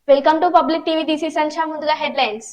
Welcome to Public TV. This is Ansha. Munduga headlines.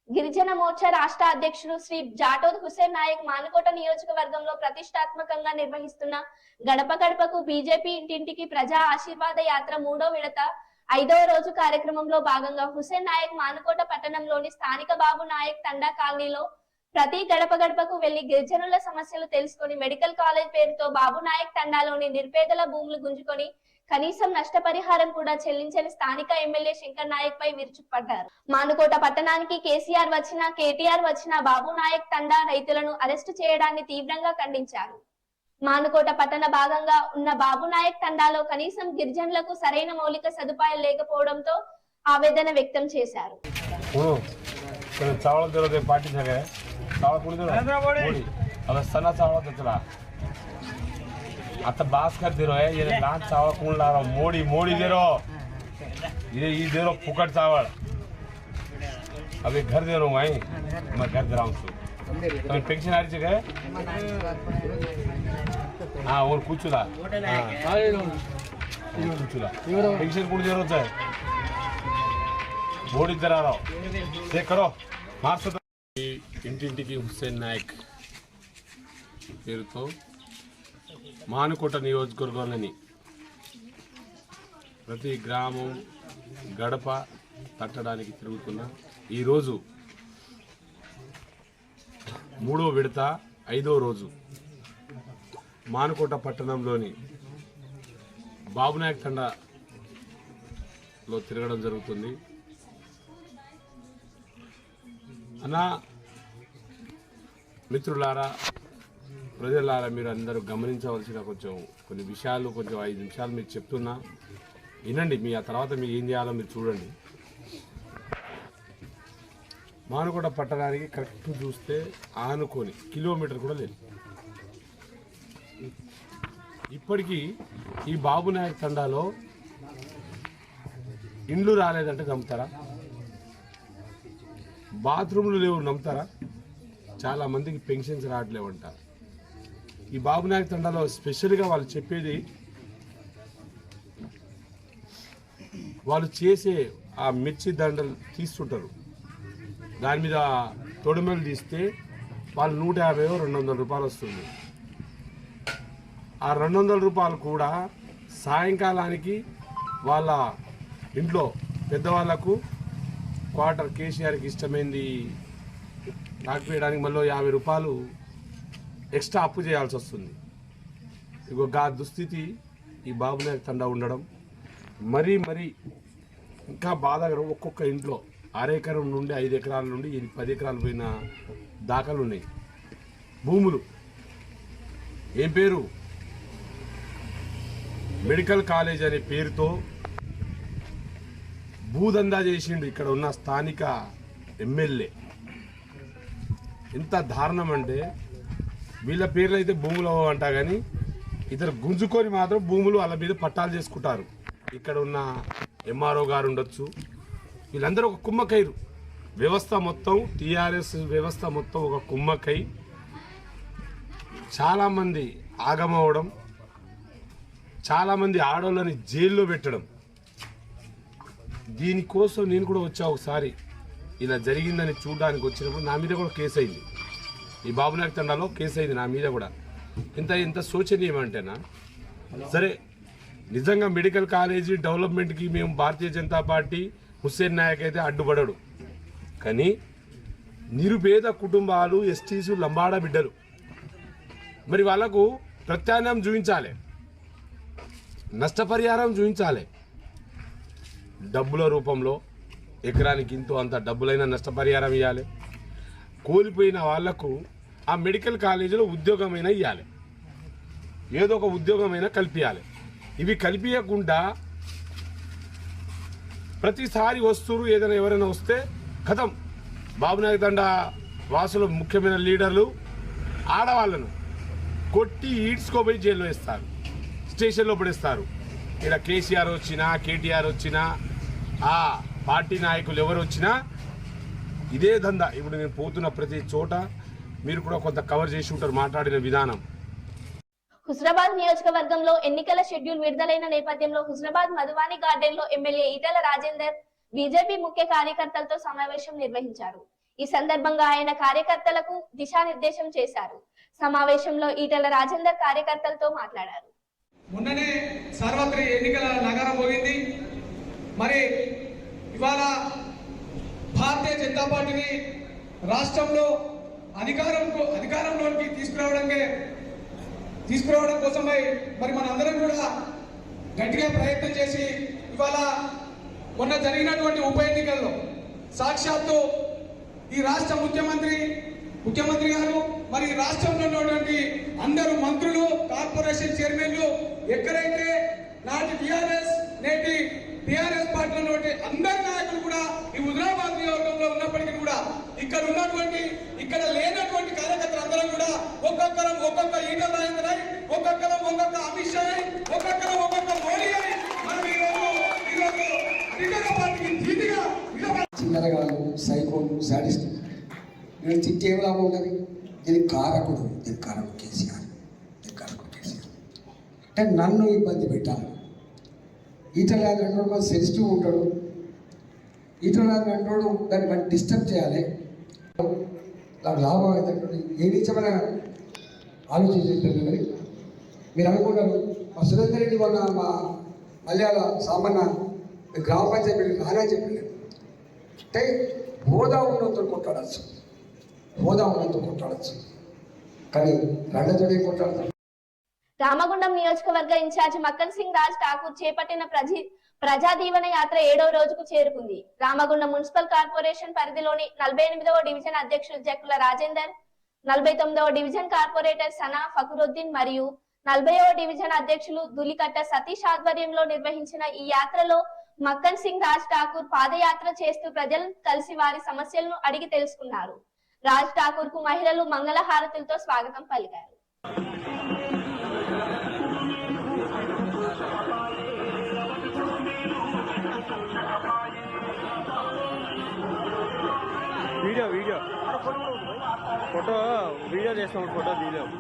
గిరిజన మోర్చా రాష్ట్ర అధ్యక్షుడు శ్రీ జాటోద్ హుసేన్ నాయక్ మానుకోట నియోజకవర్గంలో ప్రతిష్టాత్మకంగా నిర్వహిస్తున్న గడప గడపకు బీజేపీ ఇంటింటికి ప్రజా ఆశీర్వాద యాత్ర 3వ విడత 5వ రోజు కార్యక్రమంలో భాగంగా హుసేన్ నాయక్ మానుకోట పట్టణంలోని స్థానిక బాబు నాయక్ తండా కాలనీలో ప్రతి గడప గడపకు వెళ్లి గిరిజనుల సమస్యలు తెలుసుకొని మెడికల్ కాలేజ్ పేరుతో బాబు నాయక్ తండాలోని నిర్పేదల భూములు గుంజుకొని కనీసం నష్టపరిహారం కూడా చెల్లించని స్థానిక ఎమ్మెల్యే శంకర్ నాయక్ పై విరుచుకుపడ్డారు. మానుకోట పట్టణానికి కేసీఆర్ వచ్చినా కేటీఆర్ వచ్చినా బాబు నాయక్ తండా రైతులను అరెస్టు చేయడాన్ని తీవ్రంగా ఖండించారు. మానుకోట పట్టణ భాగంగా ఉన్న బాబు నాయక్ తండాలో కనీసం గిరిజనులకు సరైన మౌలిక సదుపాయాలు లేకపోవడంతో ఆవేదన వ్యక్తం చేశారు. आता बास कर दे रहे ये लाच चावल कौन ला रहा मोड़ी मोड़ी दे रहा ये दे रहा फुकट चावल अभी घर दे रहा हूँ भाई मैं घर दे रहा हूँ तो पेंशन आ रही है हाँ और कुछ ला पेंशन कुछ दे रहा है मोड़ी दे रहा चेक करो मार सकते इंटिंटिकी हुसैन नायक పేరుతో మానుకోట నియోజకవర్గంలోని ప్రతి గ్రామం గడప తట్టడానికి తిరుగుతున్న ఈరోజు 3వ విడత 5వ రోజు మానుకోట పట్టణంలోని బాబునాయక్ తండాలో తిరగడం జరుగుతుంది. అన్నా మిత్రులారా ప్రజలారా మీరు అందరూ గమనించవలసిన కొన్ని విషయాలు 5 నిమిషాలు మీకు చెప్తున్నా వినండి. మీ ఆ తర్వాత మీరు ఏం చేయాలో మీరు చూడండి. మానుకోట పట్టడానికి కరెక్ట్ చూస్తే ఆనుకొని కిలోమీటర్ కూడా లేదు. ఇప్పటికీ ఈ బాబునాయక్ తండాలో ఇండ్లు రాలేదంటే నమ్ముతారా? బాత్రూమ్లు లేవు నమ్ముతారా? చాలా మందికి పెన్షన్స్ రావట్లేవంటారు. ఈ బాబునాయక్ తండాలో స్పెషల్గా వాళ్ళు చెప్పేది వాళ్ళు చేసే ఆ మిర్చి దండలు తీస్తుంటారు. దాని మీద తొడిమెలు తీస్తే వాళ్ళు 150-200 రూపాయలు వస్తుంది. ఆ 200 రూపాయలు కూడా సాయంకాలానికి వాళ్ళ ఇంట్లో పెద్దవాళ్లకు క్వార్టర్ కేసీఆర్కి ఇష్టమైంది తాకిపేయడానికి మళ్ళీ 50 రూపాయలు ఎక్స్ట్రా అప్పు చేయాల్సి వస్తుంది. ఇగో గా దుస్థితి ఈ బాబునాయక్ తండా ఉండడం మరీ ఇంకా బాధగా ఒక్కొక్క ఇంట్లో 6 ఎకరం నుండి 5 ఎకరాల నుండి 10 ఎకరాలు పోయిన దాఖలు ఉన్నాయి. భూములు ఏం పేరు మెడికల్ కాలేజ్ అనే పేరుతో భూదందా చేసిండు ఇక్కడ ఉన్న స్థానిక ఎమ్మెల్యే. ఎంత దారుణం అంటే వీళ్ళ పేర్లు అయితే భూములు అంట కానీ ఇతరు గుంజుకొని మాత్రం భూములు వాళ్ళ మీద పట్టాలు చేసుకుంటారు. ఇక్కడ ఉన్న ఎంఆర్ఓ గారు ఉండొచ్చు, వీళ్ళందరూ ఒక కుమ్మకైరు వ్యవస్థ మొత్తం టీఆర్ఎస్ వ్యవస్థ మొత్తం ఒక కుమ్మకై చాలామంది ఆగమవడం, చాలామంది ఆడవాళ్ళని జైల్లో పెట్టడం. దీనికోసం నేను కూడా వచ్చా. ఒకసారి ఇలా జరిగిందని చూడడానికి వచ్చినప్పుడు నా మీద కూడా కేసు అయింది. ఈ బాబునాయక్ తండాలో కేసు అయింది నా మీద కూడా. ఎంత శోచనీయం అంటేనా, సరే నిజంగా మెడికల్ కాలేజీ డెవలప్మెంట్కి మేము భారతీయ జనతా పార్టీ హుస్సేన్ నాయక్ అయితే అడ్డుపడడు. కానీ నిరుపేద కుటుంబాలు, ఎస్టీసు, లంబాడా బిడ్డలు, మరి వాళ్ళకు ప్రత్యామ్నాయం చూపించాలి, నష్టపరిహారం చూపించాలి. డబ్బుల రూపంలో ఎకరానికి ఇంతో అంత డబ్బులైనా నష్టపరిహారం ఇవ్వాలి. కోల్పోయిన వాళ్లకు ఆ మెడికల్ కాలేజీలో ఉద్యోగమైనా ఇవ్వాలి, ఏదో ఒక ఉద్యోగమైనా కల్పించాలి. ఇవి కల్పించకుండా ప్రతిసారి వస్తురు ఏదైనా ఎవరైనా వస్తే కథం బాబునాయక్ తండా వాసులు ముఖ్యమైన లీడర్లు ఆడవాళ్ళను కొట్టి ఈడ్చుకోపోయి జైల్లో వేస్తారు, స్టేషన్లో పడేస్తారు. ఇక్కడ కేసీఆర్ వచ్చినా, కేటీఆర్ వచ్చినా, ఆ పార్టీ నాయకులు ఎవరు వచ్చినా ఇదే దందా. ఇప్పుడు నేను పోతున్న ప్రతి చోట మీరు కూడా కొంత కవర్ చేసి ఉంటారు మాట్లాడిన విధానం. హుస్నాబాద్ నియోజకవర్గంలో ఎన్నికల షెడ్యూల్ విడుదలైన నేపథ్యంలో హుస్నాబాద్ మధువాని గార్డెన్ లో ఎమ్మెల్యే ఈటెల రాజేందర్ బీజేపీ ముఖ్య కార్యకర్తలతో సమావేశం నిర్వహించారు. ఈ సందర్భంగా ఆయన కార్యకర్తలకు దిశానిర్దేశం చేశారు. సమావేశంలో ఈటెల రాజేందర్ కార్యకర్తలతో మాట్లాడారు. మొన్ననే సార్వత్రిక ఎన్నికల నగరం పోయింది. మరి ఇవాళ భారతీయ జనతా పార్టీని రాష్ట్రంలో అధికారంలోకి తీసుకురావడం కోసమై మరి మనందరం కూడా గట్టిగా ప్రయత్నం చేసి ఇవాళ మొన్న జరిగినటువంటి ఉప ఎన్నికల్లో సాక్షాత్తు ఈ రాష్ట్ర ముఖ్యమంత్రి గారు మరి రాష్ట్రంలో ఉన్నటువంటి అందరూ మంత్రులు, కార్పొరేషన్ చైర్మన్లు, ఎక్కడైతే నాటి టిఆర్ఎస్ నేటి టిఆర్ఎస్ పార్టీలో అందరి నాయకులు కూడా ఈ హుజరాబాద్ నియోజకవర్గంలో ఉన్నప్పటికీ కూడా ఇక్కడ లేనటువంటి కార్యకర్తలు అందరం కూడా ఒక్కొక్క ఈటెల రాజేందర్ అయి, ఒక్కొక్క అమిత్ షా అయి, ఒక్కొక్క మోడీ అయి మనం ఈరోజు టీఆర్ఎస్ పార్టీకి ధీటుగా చిన్నరగాలు, సైకోలు, సాడిస్ట్ నేను తిట్టే లాభం ఉంటుంది. దీనికి కారకుడు కేసీఆర్. అంటే నన్ను ఇబ్బంది పెట్టాలి. ఈటల అంటోడు సెన్సిటివ్ ఉంటాడు. ఈటల అంటోడు దాన్ని మనం డిస్టర్బ్ చేయాలి. దాని లాభం అయితే ఏ నిజమైన ఆలోచించారు. మరి మీరు అనుకున్నారు మా సురేందర్ రెడ్డి వల్ల మా మలయాళ సామాన్య గ్రామ పంచాయతీ నానే చెప్పారు. అంటే హోదా ఉన్నంత కొట్టాడచ్చు, కానీ రెండతోనే కొట్టాడతాం. రామగుండం నియోజకవర్గ ఇన్ఛార్జి మక్కన్ సింగ్ రాజ్ ఠాకూర్ చేపట్టిన ప్రజా దీవెన యాత్ర 7వ రోజుకు చేరుకుంది. రామగుండం మున్సిపల్ కార్పొరేషన్ పరిధిలోని 48వ డివిజన్ అధ్యక్షుడు జక్కుల రాజేందర్, 49వ డివిజన్ కార్పొరేటర్ సనా ఫకురుద్దీన్ మరియు 40వ డివిజన్ అధ్యక్షులు దులికట్ట సతీష్ ఆధ్వర్యంలో నిర్వహించిన ఈ యాత్రలో మక్కన్ సింగ్ రాజ్ ఠాకూర్ పాదయాత్ర చేస్తూ ప్రజలను కలిసి వారి సమస్యలను అడిగి తెలుసుకున్నారు. రాజ్ ఠాకూర్ కు మహిళలు మంగళ హారతులతో స్వాగతం పలికారు. వీడియో వీడియో చేస్తాం, ఫోటో తీయలేము.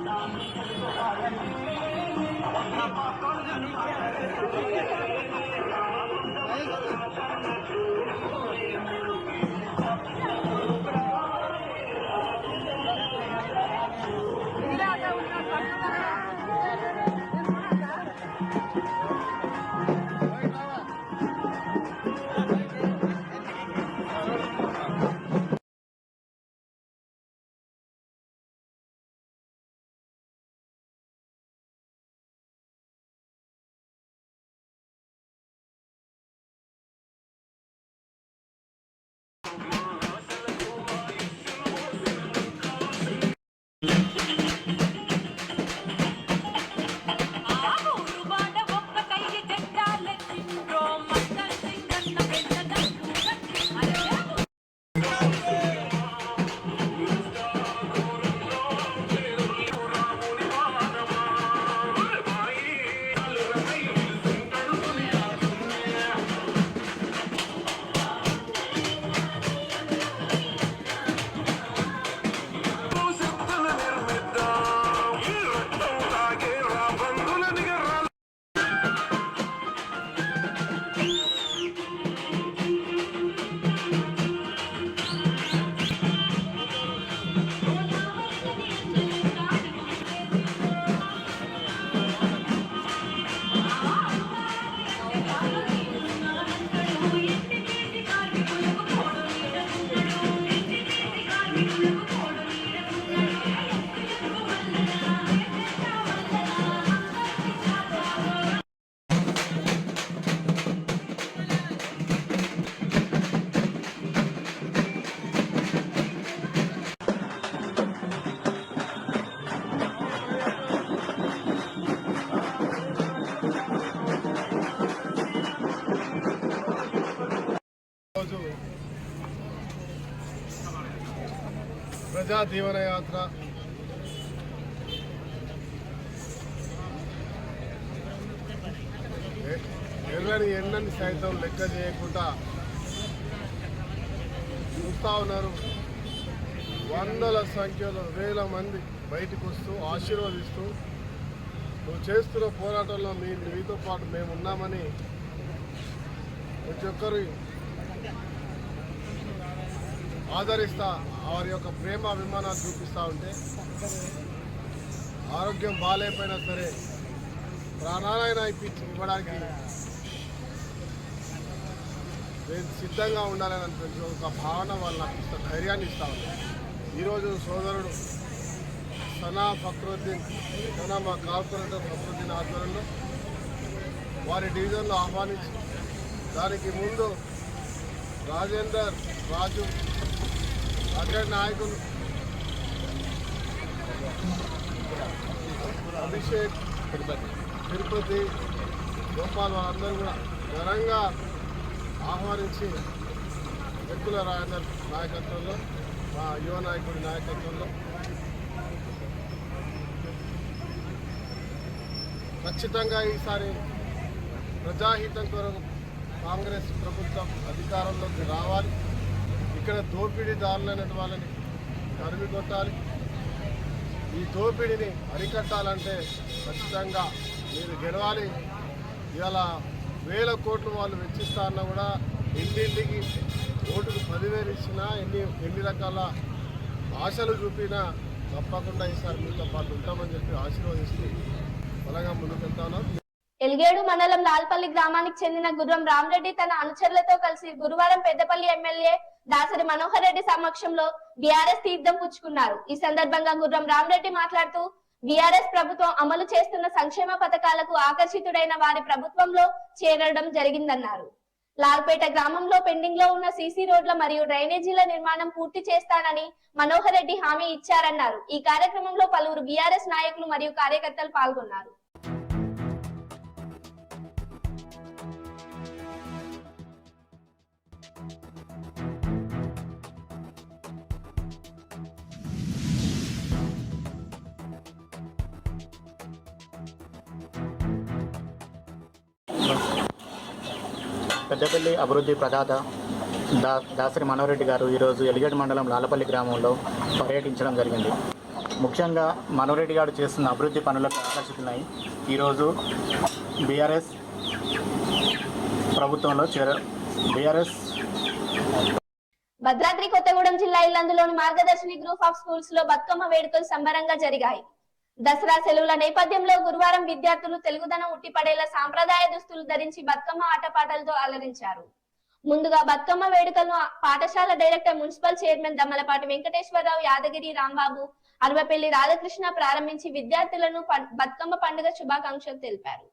ప్రజా దీవెన యాత్ర ఎర్రని ఎండని సైతం లెక్క చేయకుండా చూస్తూ ఉన్నారు. వందల సంఖ్యలో వేల మంది బయటకు వస్తూ ఆశీర్వదిస్తూ నువ్వు చేస్తున్న పోరాటంలో మీతో పాటు మేము ఉన్నామని ప్రతి ఒక్కరు ఆదరిస్తా వారి యొక్క ప్రేమ అభిమానాలు చూపిస్తూ ఉంటే ఆరోగ్యం బాగాలేకపోయినా సరే ప్రాణాలైనా ఇవ్వడానికి నేను సిద్ధంగా ఉండాలని అనిపించిన ఒక భావన వాళ్ళు నాకు ధైర్యాన్ని ఇస్తా ఉంటాను. ఈరోజు సోదరుడు సనా ఫక్రుద్దీన్ మా కార్పొరేటర్ ఫక్రుద్దీన్ ఆధ్వర్యంలో వారి డివిజన్లో ఆహ్వానించి దానికి ముందు రాజేందర్ రాజు అక్కడ నాయకులు అభిషేక్ తిరుపతి గోపాల్ వాళ్ళందరూ కూడా ఘనంగా ఆహ్వానించి వ్యక్తుల రాజేందర్ నాయకత్వంలో మా యువ నాయకుడి నాయకత్వంలో ఖచ్చితంగా ఈసారి ప్రజాహితం కొరకు కాంగ్రెస్ ప్రభుత్వం అధికారంలోకి రావాలి. ఇక్కడ దోపిడీదారులైన వాళ్ళని తరిమి కొట్టాలి. ఈ దోపిడీని అరికట్టాలంటే ఖచ్చితంగా మీరు గెలవాలి. ఇవాళ వేల కోట్లు వాళ్ళు వెచ్చిస్తా అన్నా కూడా ఇంటింటికి ఓటుకు 10,000 ఇచ్చినా ఎన్ని రకాల ఆశలు చూపినా తప్పకుండా ఈసారి మీతో పాటు ఉంటామని చెప్పి ఆశీర్వదిస్తూ బలంగా ముందుకెళ్తాను. ఎలిగేడు మండలం లాల్పల్లి గ్రామానికి చెందిన గుర్రం రామరెడ్డి తన అనుచరులతో కలిసి గురువారం పెద్దపల్లి ఎమ్మెల్యే దాసరి మనోహర్ రెడ్డి సమక్షంలో బీఆర్ఎస్ తీర్థం పుచ్చుకున్నారు. ఈ సందర్భంగా గుర్రం రామరెడ్డి మాట్లాడుతూ బీఆర్ఎస్ ప్రభుత్వం అమలు చేస్తున్న సంక్షేమ పథకాలకు ఆకర్షితుడైన వారి ప్రభుత్వంలో చేరడం జరిగిందన్నారు. లాల్పేట గ్రామంలో పెండింగ్ లో ఉన్న సీసీ రోడ్ల మరియు డ్రైనేజీల నిర్మాణం పూర్తి చేస్తానని మనోహర్ రెడ్డి హామీ ఇచ్చారన్నారు. ఈ కార్యక్రమంలో పలువురు బీఆర్ఎస్ నాయకులు మరియు కార్యకర్తలు పాల్గొన్నారు. పెద్దపల్లి అభివృద్ధి ప్రదాత దాసరి మనోహర్ రెడ్డి గారు ఈరోజు ఎలిగేడు మండలం లాలపల్లి గ్రామంలో పర్యటించడం జరిగింది. ముఖ్యంగా మనోహర్ రెడ్డి గారు చేస్తున్న అభివృద్ధి పనులకు ఆకర్షితున్నాయి. ఈరోజు బీఆర్ఎస్ ప్రభుత్వంలో భద్రాద్రి కొత్తగూడెం జిల్లా ఇల్లందులోని మార్గదర్శిని గ్రూప్ ఆఫ్ స్కూల్స్ లో బతుకమ్మ వేడుకలు సంబరంగా జరిగాయి. దసరా సెలవుల నేపథ్యంలో గురువారం విద్యార్థులు తెలుగుదనం ఉట్టిపడేలా సాంప్రదాయ దుస్తులు ధరించి బతుకమ్మ ఆటపాటలతో అలరించారు. ముందుగా బతుకమ్మ వేడుకలను పాఠశాల director municipal chairman Dammalapati Venkateswararao, Yadagiri Rambabu, Aravapalli Radhakrishna ప్రారంభించి విద్యార్థులను బతుకమ్మ పండుగ శుభాకాంక్షలు తెలిపారు.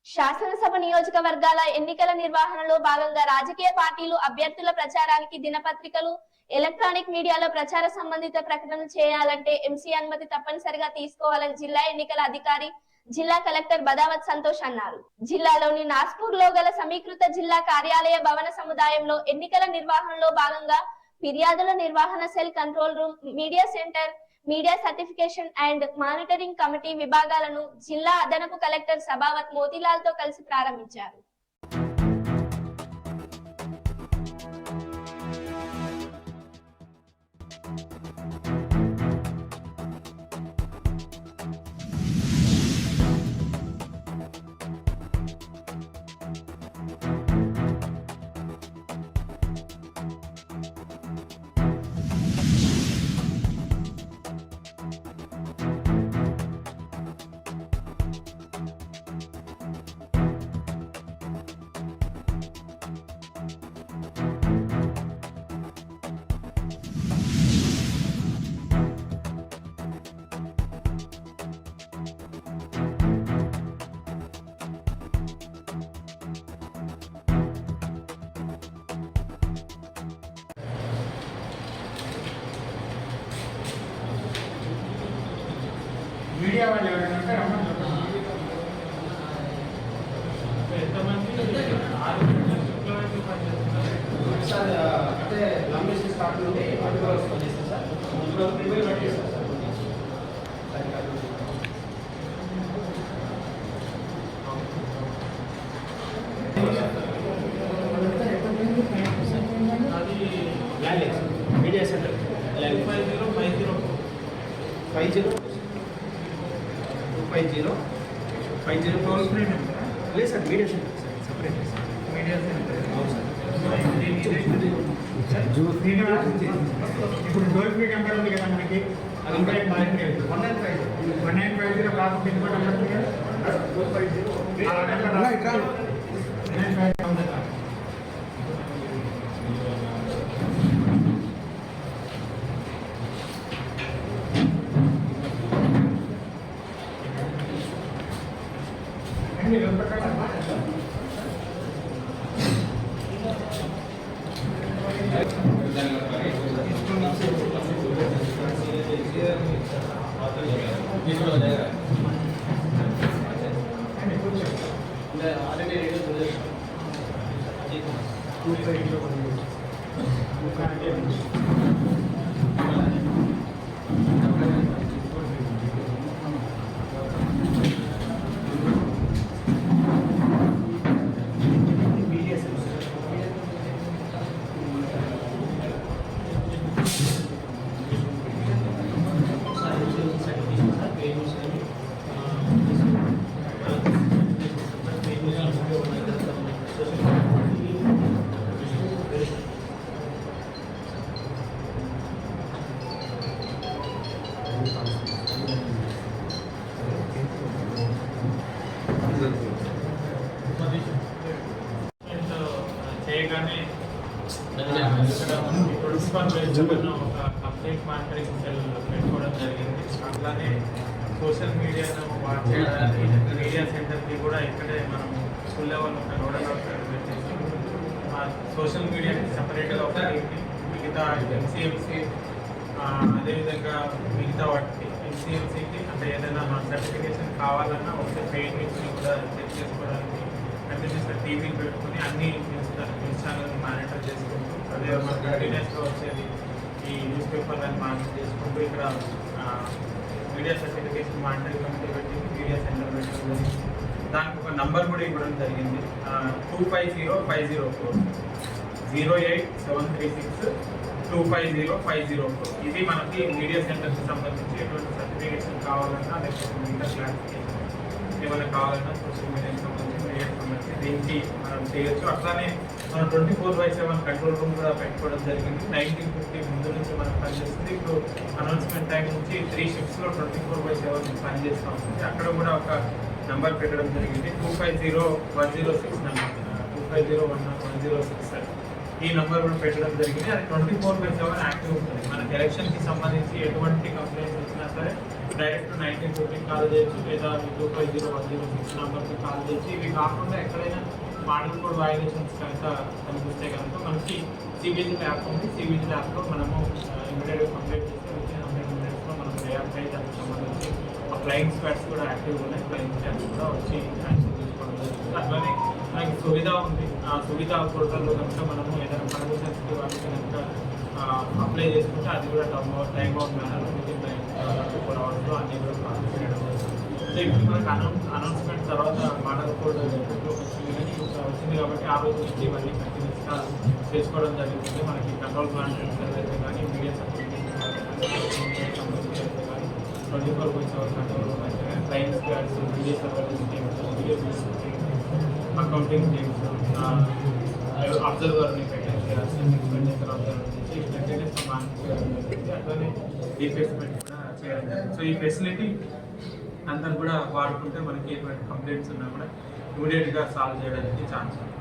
శాసనసభ నియోజకవర్గాల ఎన్నికల నిర్వహణలో భాగంగా రాజకీయ పార్టీలు అభ్యర్థుల ప్రచారానికి దినపత్రికలు, ఎలక్ట్రానిక్ మీడియాలో ప్రచార సంబంధిత ప్రకటనలు చేయాలంటే ఎంసీ అనుమతి తప్పనిసరిగా తీసుకోవాలని జిల్లా ఎన్నికల అధికారి, జిల్లా కలెక్టర్ బదావత్ సంతోష్ అన్నారు. జిల్లాలోని నాస్పూర్ లో గల సమీకృత జిల్లా కార్యాలయ భవన సముదాయంలో ఎన్నికల నిర్వహణలో భాగంగా ఫిర్యాదుల నిర్వహణ cell, control room, media centre, media certification and monitoring committee విభాగాలను జిల్లా అదనపు కలెక్టర్ సబావత్ మోతీలాల్ తో కలిసి ప్రారంభించారు. మీడియా వాళ్ళు ఎవరైనా ఉంటే రమ్మని సార్ అంటే లాంగ్వేజ్ స్టార్ట్ నుండి అడ్వాన్స్ పనిచేస్తాం సార్. ముందు ప్రిపేర్ పెట్టేస్తాం సార్. అది land media center 5050 toll free లేదు sir. Media center sir, separate sir. Media center అవును సార్. ఇప్పుడు టోల్ ఫ్రీ నెంబర్ ఉంది కదా మనకి, 195 కాకుండా ఇంకో నెంబర్ ఉంది కదా చేయగానే ప్రిన్సిపల్ వేసుకున్న ఒక కంప్లీట్ మానిటరింగ్ సెల్ పెట్టుకోవడం జరిగింది. అట్లానే సోషల్ మీడియాను వాచ్ చేయడానికి మీడియా సెంటర్కి కూడా ఇక్కడే మనం స్కూల్ లెవెల్ ఒక నోడల్ ఆఫీసర్ పెట్టేసి సోషల్ మీడియాకి సపరేట్గా ఒక మిగతా ఎంసీఎంసీ అదేవిధంగా మిగతా వాటికి ఎంసీఎంసీకి అంటే ఏదైనా సర్టిఫికేషన్ కావాలన్నా ఒకసారి పెయిన్ నుంచి కూడా చెక్ చేసుకోవడానికి కంటిన్యూస్గా టీవీలు పెట్టుకుని అన్ని న్యూస్ ఛానల్ని మానిటర్ చేసుకుంటూ అదే మన కంటిన్యూస్గా వచ్చేది ఈ న్యూస్ పేపర్లను మానిటర్ చేసుకుంటూ ఇక్కడ మీడియా సర్టిఫికేషన్ మానిటరింగ్ కమిటీ పెట్టి మీడియా సెంటర్ పెట్టడం జరిగింది. దానికి ఒక నంబర్ కూడా ఇవ్వడం జరిగింది 250504 08736 250504. ఇది మనకి మీడియా సెంటర్కి సంబంధించి ఎటువంటి సర్టిఫికేషన్ కావాలన్నా లేకపోతే మిగతా క్లారిఫికేషన్ ఏమైనా కావాలన్నా సోషల్ మీడియాకి సంబంధించి మీడియాకి సంబంధించి దీనికి మనం చేయొచ్చు. అట్లానే మనం 24/7 కంట్రోల్ రూమ్ కూడా పెట్టుకోవడం జరిగింది. 1950 ముందు నుంచి మనం పనిచేస్తుంది. ఇప్పుడు అనౌన్స్మెంట్ టైం నుంచి 3 షిఫ్ట్స్లో 24/7 పనిచేస్తూ ఉంటుంది. అక్కడ కూడా ఒక నెంబర్ పెట్టడం జరిగింది 250106 నెంబర్ 250106 ఈ నెంబర్ కూడా పెట్టడం జరిగింది. అది 24/7 యాక్టివ్ ఉంటుంది. మనకి ఎలక్షన్కి సంబంధించి ఎటువంటి కంప్లైంట్స్ వచ్చినా సరే డైరెక్ట్ 1950 కాల్ చేయొచ్చు, లేదా 250106 నెంబర్కి కాల్ చేయొచ్చు. ఇవి కాకుండా ఎక్కడైనా మోడల్ కోడ్ వయలేషన్స్ కనుక కనిపిస్తే కనుక మనకి సివిజిల్ యాప్ ఉంది. సివిజిల్ యాప్లో మనము ఇమీడియట్గా కంప్లైంట్ చేస్తే వచ్చిన 100 మినిట్స్లో మనం రియాక్ట్ అయ్యి దానికి సంబంధించి ఫ్లయింగ్ స్క్వాడ్స్ కూడా యాక్టివ్ ఉన్నాయి. ఫ్లయింగ్ స్క్వాడ్స్ కూడా వచ్చి యాక్షన్ తీసుకోవడం జరుగుతుంది. అట్లానే మనకి సువిధ ఉంది. ఆ సువిధ పోర్టల్లో కనుక మనము ఏదైనా పర్మిషన్స్కి వాటికి కనుక అప్లై చేసుకుంటే అది కూడా టైం అవుట్ మేనర్లో వితిన్ 24 అవర్స్లో అన్నీ కూడా ప్రాసెస్ చేయడం జరుగుతుంది. సో ఇప్పుడు మనకి అనౌన్స్మెంట్ తర్వాత మోడల్ కోడ్ వచ్చింది కానీ వచ్చింది కాబట్టి ఆ రోజు నుంచి ఇవన్నీ కంటిన్యూస్గా చేసుకోవడం జరుగుతుంది. మనకి కంట్రోల్ ప్లాంట్ అయితే కానీ మీడియా సర్టిఫికేషన్ సంబంధించి అయితే కానీ 24/7 కంట్రోల్ అయితే కానీ trains guards media surveillance teams video accounting teams అబ్జర్వర్ని పెట్టేసి ఎక్స్పెండిచర్ అబ్జర్వర్ నుంచి కంటిన్యూస్గా మానిటర్ అట్లానే రీప్లేస్మెంట్ కూడా చేయడం జరిగింది. సో ఈ ఫెసిలిటీ అందరూ కూడా వాడుకుంటే మనకి ఎటువంటి కంప్లైంట్స్ ఉన్నా కూడా ఇమీడియట్గా సాల్వ్ చేయడానికి ఛాన్స్ ఉంది.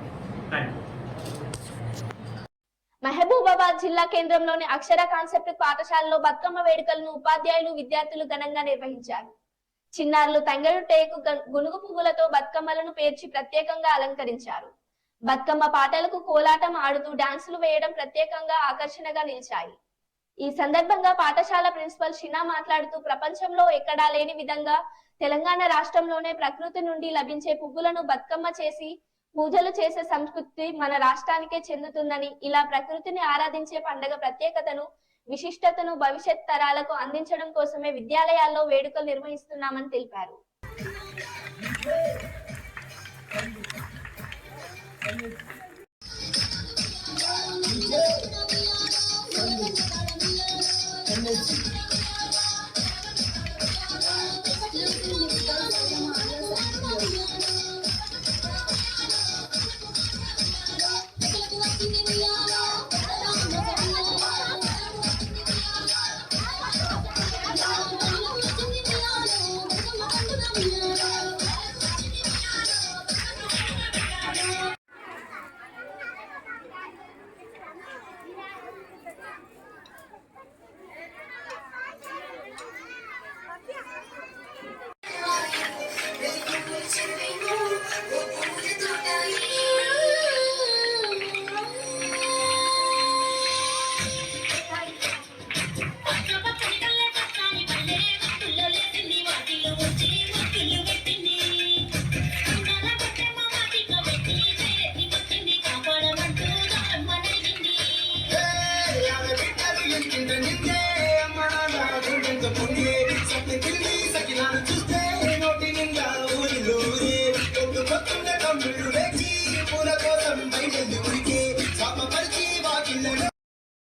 Thank you. మహబూబాబాద్ జిల్లా కేంద్రంలోని అక్షర కాన్సెప్ట్ పాఠశాలలో బతుకమ్మ వేడుకలను ఉపాధ్యాయులు విద్యార్థులు ఘనంగా నిర్వహించారు. చిన్నారులు తంగెడు టేకు గునుగు పువ్వులతో బతుకమ్మలను పేర్చి ప్రత్యేకంగా అలంకరించారు. బతుకమ్మ పాటలకు కోలాటం ఆడుతూ డాన్సులు వేయడం ప్రత్యేకంగా ఆకర్షణగా నిలిచాయి. ఈ సందర్భంగా పాఠశాల ప్రిన్సిపల్ షినా మాట్లాడుతూ ప్రపంచంలో ఎక్కడా లేని విధంగా తెలంగాణ రాష్ట్రంలోనే ప్రకృతి నుండి లభించే పువ్వులను బతుకమ్మ చేసి పూజలు చేసే సంస్కృతి మన రాష్ట్రానికే చెందుతుందని, ఇలా ప్రకృతిని ఆరాధించే పండుగ ప్రత్యేకతను విశిష్టతను భవిష్యత్ తరాలకు అందించడం కోసమే విద్యాలయాల్లో వేడుకలు నిర్వహిస్తున్నామని తెలిపారు.